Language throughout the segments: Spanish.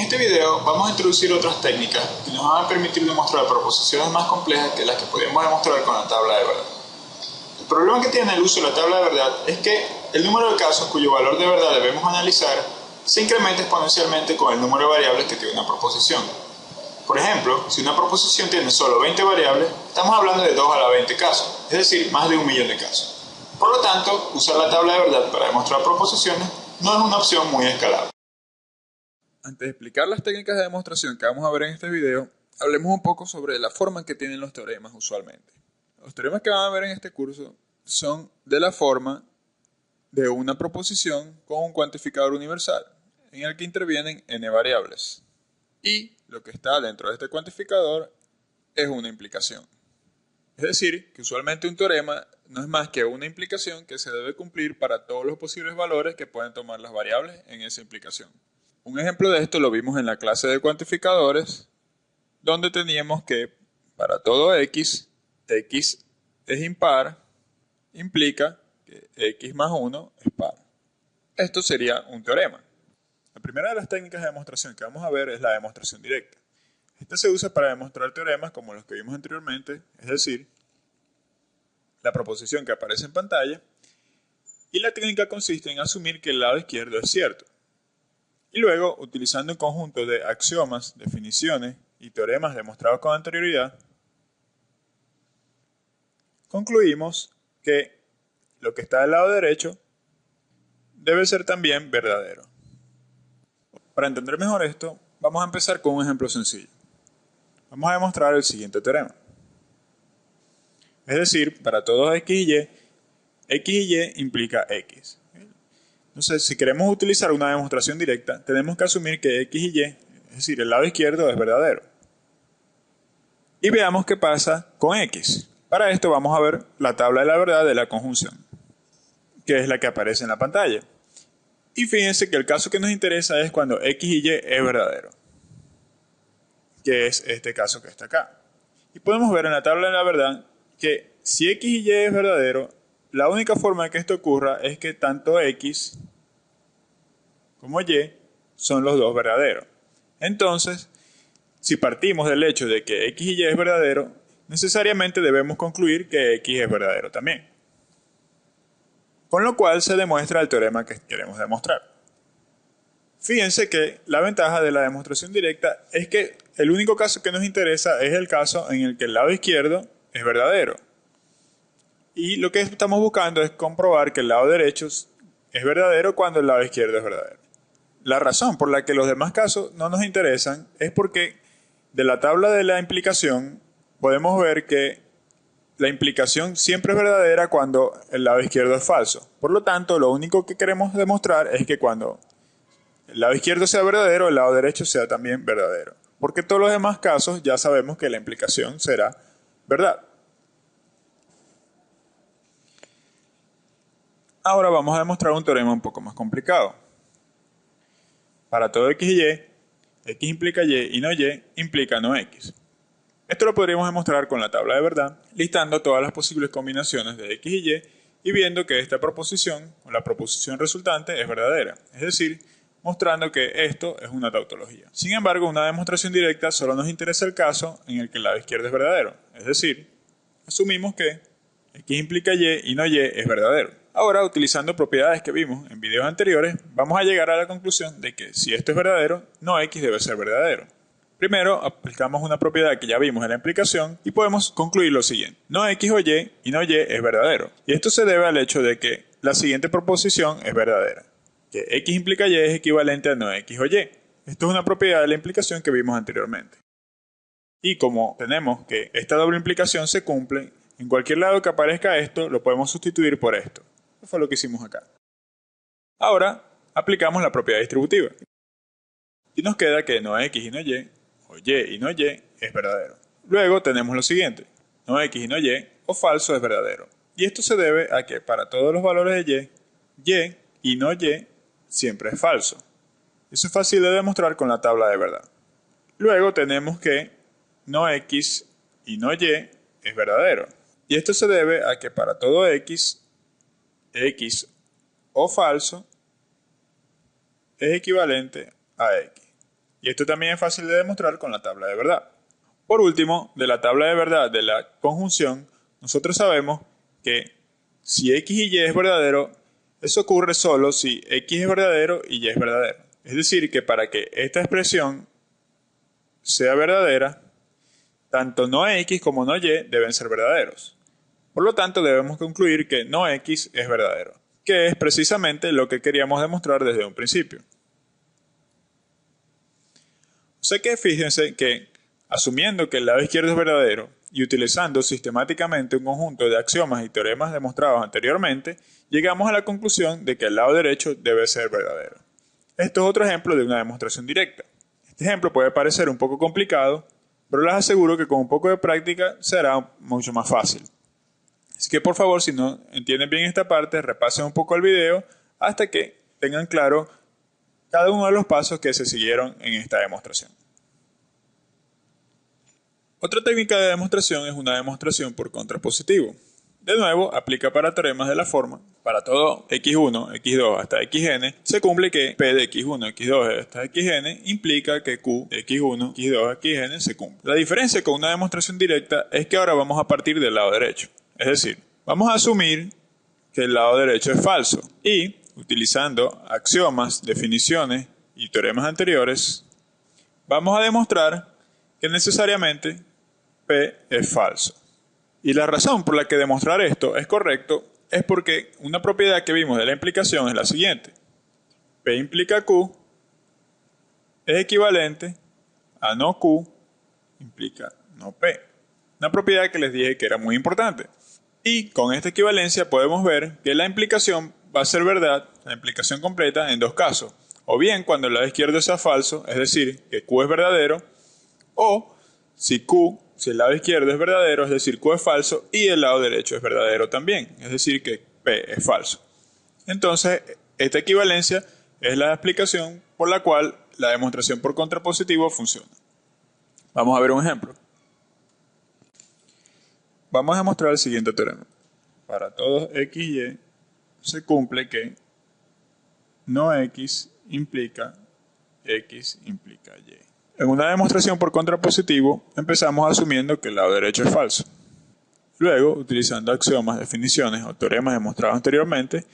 este video vamos a introducir otras técnicas que nos van a permitir demostrar proposiciones más complejas que las que podemos demostrar con la tabla de verdad. El problema que tiene el uso de la tabla de verdad es que el número de casos cuyo valor de verdad debemos analizar se incrementa exponencialmente con el número de variables que tiene una proposición. Por ejemplo, si una proposición tiene solo 20 variables, estamos hablando de 2 a la 20 casos, es decir, más de 1.000.000 de casos. Por lo tanto, usar la tabla de verdad para demostrar proposiciones no es una opción muy escalable. Antes de explicar las técnicas de demostración que vamos a ver en este video, hablemos un poco sobre la forma en que tienen los teoremas usualmente. Los teoremas que van a ver en este curso son de la forma de una proposición con un cuantificador universal, en el que intervienen n variables. Y lo que está dentro de este cuantificador es una implicación. Es decir, que usualmente un teorema no es más que una implicación que se debe cumplir para todos los posibles valores que pueden tomar las variables en esa implicación. Un ejemplo de esto lo vimos en la clase de cuantificadores, donde teníamos que para todo x es impar, implica que x más 1 es par. Esto sería un teorema. La primera de las técnicas de demostración que vamos a ver es la demostración directa. Esta se usa para demostrar teoremas como los que vimos anteriormente, es decir, la proposición que aparece en pantalla, y la técnica consiste en asumir que el lado izquierdo es cierto. Y luego, utilizando un conjunto de axiomas, definiciones y teoremas demostrados con anterioridad, concluimos que lo que está del lado derecho debe ser también verdadero. Para entender mejor esto, vamos a empezar con un ejemplo sencillo. Vamos a demostrar el siguiente teorema. Es decir, para todos x y y implica x. Entonces, si queremos utilizar una demostración directa, tenemos que asumir que x y y, es decir, el lado izquierdo es verdadero. Y veamos qué pasa con x. Para esto vamos a ver la tabla de la verdad de la conjunción, que es la que aparece en la pantalla. Y fíjense que el caso que nos interesa es cuando x y y es verdadero, que es este caso que está acá. Y podemos ver en la tabla de la verdad que si x y y es verdadero, la única forma de que esto ocurra es que tanto x como y son los dos verdaderos. Entonces, si partimos del hecho de que x y y es verdadero, necesariamente debemos concluir que x es verdadero también. Con lo cual se demuestra el teorema que queremos demostrar. Fíjense que la ventaja de la demostración directa es que el único caso que nos interesa es el caso en el que el lado izquierdo es verdadero. Y lo que estamos buscando es comprobar que el lado derecho es verdadero cuando el lado izquierdo es verdadero. La razón por la que los demás casos no nos interesan es porque de la tabla de la implicación podemos ver que la implicación siempre es verdadera cuando el lado izquierdo es falso. Por lo tanto, lo único que queremos demostrar es que cuando el lado izquierdo sea verdadero, el lado derecho sea también verdadero. Porque todos los demás casos ya sabemos que la implicación será verdad. Ahora vamos a demostrar un teorema un poco más complicado. Para todo x y x implica y no y implica no x. Esto lo podríamos demostrar con la tabla de verdad, listando todas las posibles combinaciones de x y viendo que esta proposición, o la proposición resultante, es verdadera. Es decir, mostrando que esto es una tautología. Sin embargo, una demostración directa solo nos interesa el caso en el que el lado izquierdo es verdadero. Es decir, asumimos que x implica y no y es verdadero. Ahora, utilizando propiedades que vimos en videos anteriores, vamos a llegar a la conclusión de que si esto es verdadero, no x debe ser verdadero. Primero, aplicamos una propiedad que ya vimos en la implicación y podemos concluir lo siguiente. No x o y no y es verdadero. Y esto se debe al hecho de que la siguiente proposición es verdadera. Que x implica y es equivalente a no x o y. Esto es una propiedad de la implicación que vimos anteriormente. Y como tenemos que esta doble implicación se cumple, en cualquier lado que aparezca esto, lo podemos sustituir por esto. Eso fue lo que hicimos acá. Ahora, aplicamos la propiedad distributiva. Y nos queda que no x y no y, o y no y, es verdadero. Luego tenemos lo siguiente. No x y no y, o falso, es verdadero. Y esto se debe a que para todos los valores de y no y, siempre es falso. Eso es fácil de demostrar con la tabla de verdad. Luego tenemos que no x y no y es verdadero. Y esto se debe a que para todo x o falso es equivalente a x. Y esto también es fácil de demostrar con la tabla de verdad. Por último, de la tabla de verdad de la conjunción, nosotros sabemos que si X y Y es verdadero, eso ocurre solo si X es verdadero y Y es verdadero. Es decir, que para que esta expresión sea verdadera, tanto no X como no Y deben ser verdaderos. Por lo tanto, debemos concluir que no X es verdadero, que es precisamente lo que queríamos demostrar desde un principio. O sea que fíjense que, asumiendo que el lado izquierdo es verdadero y utilizando sistemáticamente un conjunto de axiomas y teoremas demostrados anteriormente, llegamos a la conclusión de que el lado derecho debe ser verdadero. Esto es otro ejemplo de una demostración directa. Este ejemplo puede parecer un poco complicado, pero les aseguro que con un poco de práctica será mucho más fácil. Así que por favor, si no entienden bien esta parte, repasen un poco el video hasta que tengan claro cada uno de los pasos que se siguieron en esta demostración. Otra técnica de demostración es una demostración por contrapositivo. De nuevo, aplica para teoremas de la forma: para todo x1, x2 hasta xn, se cumple que p de x1, x2 hasta xn implica que q de x1, x2, xn se cumple. La diferencia con una demostración directa es que ahora vamos a partir del lado derecho. Es decir, vamos a asumir que el lado derecho es falso y, utilizando axiomas, definiciones y teoremas anteriores, vamos a demostrar que necesariamente P es falso. Y la razón por la que demostrar esto es correcto es porque una propiedad que vimos de la implicación es la siguiente: P implica Q es equivalente a no Q implica no P. Una propiedad que les dije que era muy importante. Y con esta equivalencia podemos ver que la implicación va a ser verdad, la implicación completa, en dos casos. O bien cuando el lado izquierdo sea falso, es decir, que Q es verdadero, o si el lado izquierdo es verdadero, es decir, Q es falso, y el lado derecho es verdadero también, es decir, que P es falso. Entonces, esta equivalencia es la explicación por la cual la demostración por contrapositivo funciona. Vamos a ver un ejemplo. Vamos a demostrar el siguiente teorema. Para todos x y y se cumple que no x implica y. En una demostración por contrapositivo, empezamos asumiendo que el lado derecho es falso. Luego, utilizando axiomas, definiciones o teoremas demostrados anteriormente,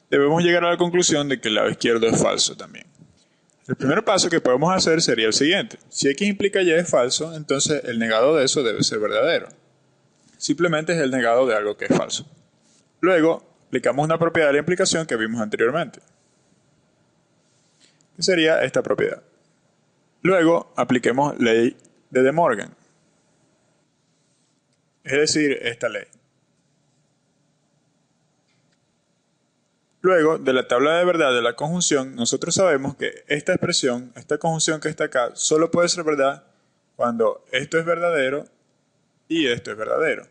debemos llegar a la conclusión de que el lado izquierdo es falso también. El primer paso que podemos hacer sería el siguiente: si x implica y es falso, entonces el negado de eso debe ser verdadero. Simplemente es el negado de algo que es falso. Luego, aplicamos una propiedad de la implicación que vimos anteriormente, que sería esta propiedad. Luego, apliquemos ley de De Morgan, es decir, esta ley. Luego, de la tabla de verdad de la conjunción, nosotros sabemos que esta expresión, esta conjunción que está acá, solo puede ser verdad cuando esto es verdadero y esto es verdadero.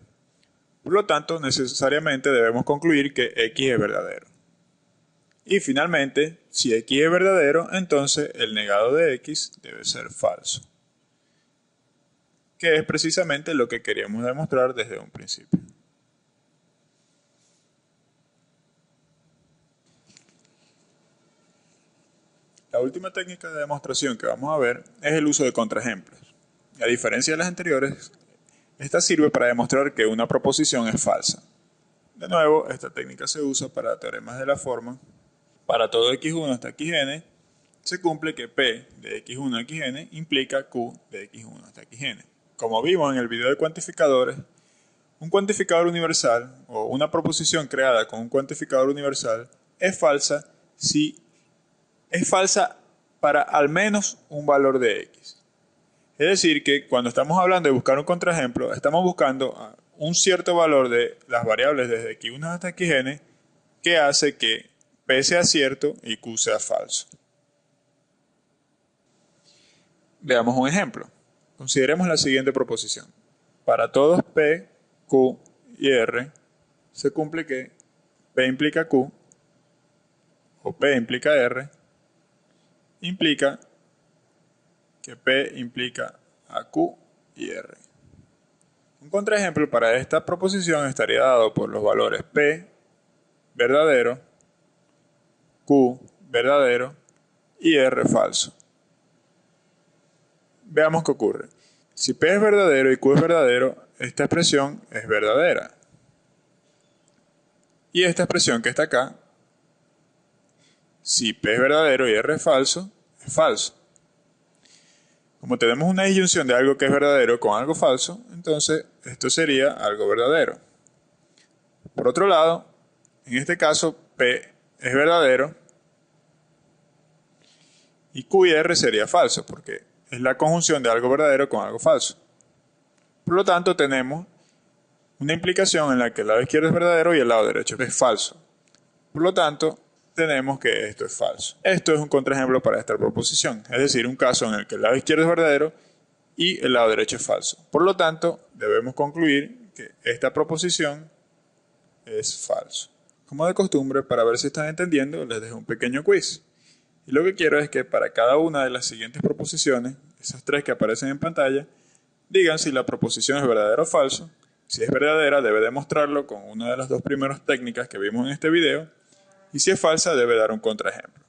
Por lo tanto, necesariamente debemos concluir que x es verdadero. Y finalmente, si x es verdadero, entonces el negado de x debe ser falso, que es precisamente lo que queríamos demostrar desde un principio. La última técnica de demostración que vamos a ver es el uso de contraejemplos. A diferencia de las anteriores, esta sirve para demostrar que una proposición es falsa. De nuevo, esta técnica se usa para teoremas de la forma: para todo x1 hasta xn, se cumple que P de x1 a xn implica Q de x1 hasta xn. Como vimos en el video de cuantificadores, un cuantificador universal o una proposición creada con un cuantificador universal es falsa si es falsa para al menos un valor de x. Es decir, que cuando estamos hablando de buscar un contraejemplo, estamos buscando un cierto valor de las variables desde x1 hasta xn que hace que P sea cierto y Q sea falso. Veamos un ejemplo. Consideremos la siguiente proposición: para todos P, Q y R, se cumple que P implica Q o P implica R implica que P implica a Q y R. Un contraejemplo para esta proposición estaría dado por los valores P verdadero, Q verdadero y R falso. veamos qué ocurre. Si P es verdadero y Q es verdadero, esta expresión es verdadera. Y esta expresión que está acá, si P es verdadero y R es falso, es falso. Como tenemos una disyunción de algo que es verdadero con algo falso, entonces esto sería algo verdadero. Por otro lado, en este caso P es verdadero y Q y R sería falso, porque es la conjunción de algo verdadero con algo falso. Por lo tanto, tenemos una implicación en la que el lado izquierdo es verdadero y el lado derecho es falso. Por lo tanto, tenemos que esto es falso. Esto es un contraejemplo para esta proposición, es decir, un caso en el que el lado izquierdo es verdadero y el lado derecho es falso. Por lo tanto, debemos concluir que esta proposición es falso. Como de costumbre, para ver si están entendiendo, les dejo un pequeño quiz. Y lo que quiero es que para cada una de las siguientes proposiciones, esas tres que aparecen en pantalla, digan si la proposición es verdadera o falso. Si es verdadera, debe demostrarlo con una de las dos primeras técnicas que vimos en este video. Y si es falsa, debe dar un contraejemplo.